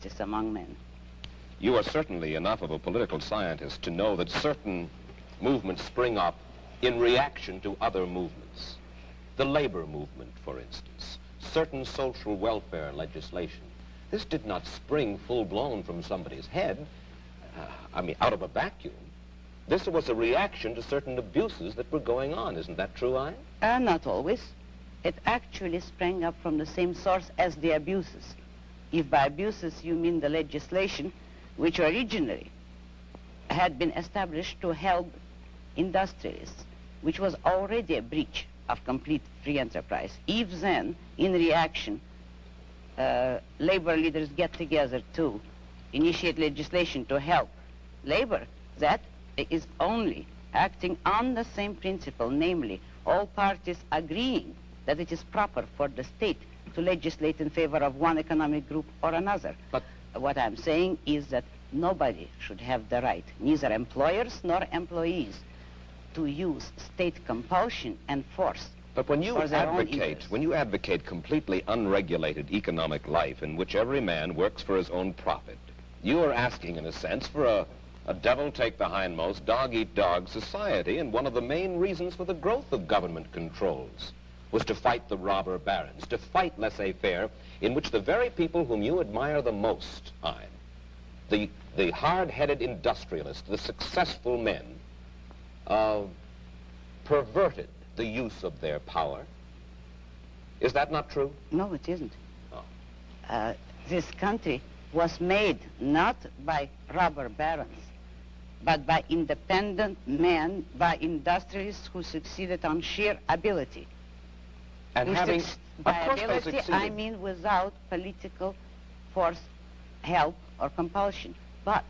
justice among men. You are certainly enough of a political scientist to know that certain movements spring up in reaction to other movements. The labor movement, for instance, certain social welfare legislation. This did not spring full-blown from somebody's head, out of a vacuum. This was a reaction to certain abuses that were going on. Isn't that true, Ayn? Not always. It actually sprang up from the same source as the abuses. If by abuses you mean the legislation, which originally had been established to help industrialists, which was already a breach of complete free enterprise. If then, in reaction, labor leaders get together to initiate legislation to help labor, that is only acting on the same principle, namely, all parties agreeing that it is proper for the state to legislate in favor of one economic group or another. But what I'm saying is that nobody should have the right, neither employers nor employees, to use state compulsion and force. But when you advocate completely unregulated economic life in which every man works for his own profit, you are asking, in a sense, for a devil-take-the-hindmost, dog-eat-dog society, and one of the main reasons for the growth of government controls was to fight the robber barons, to fight laissez-faire, in which the very people whom you admire the most, Ayn, the hard-headed industrialists, the successful men, perverted the use of their power. Is that not true? No, it isn't. Oh. This country was made not by robber barons, but by independent men, by industrialists who succeeded on sheer ability. And having, by ability, I mean without political force, help, or compulsion. But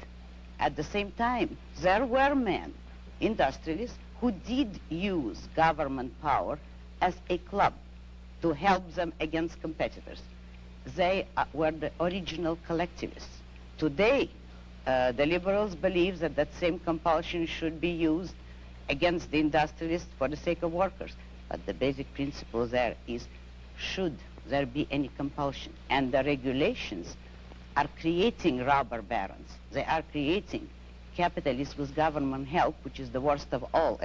at the same time, there were men, industrialists, who did use government power as a club to help them against competitors. They were the original collectivists. Today, the liberals believe that that same compulsion should be used against the industrialists for the sake of workers. But the basic principle there is, should there be any compulsion? And the regulations are creating robber barons. They are creating capitalists with government help, which is the worst of all.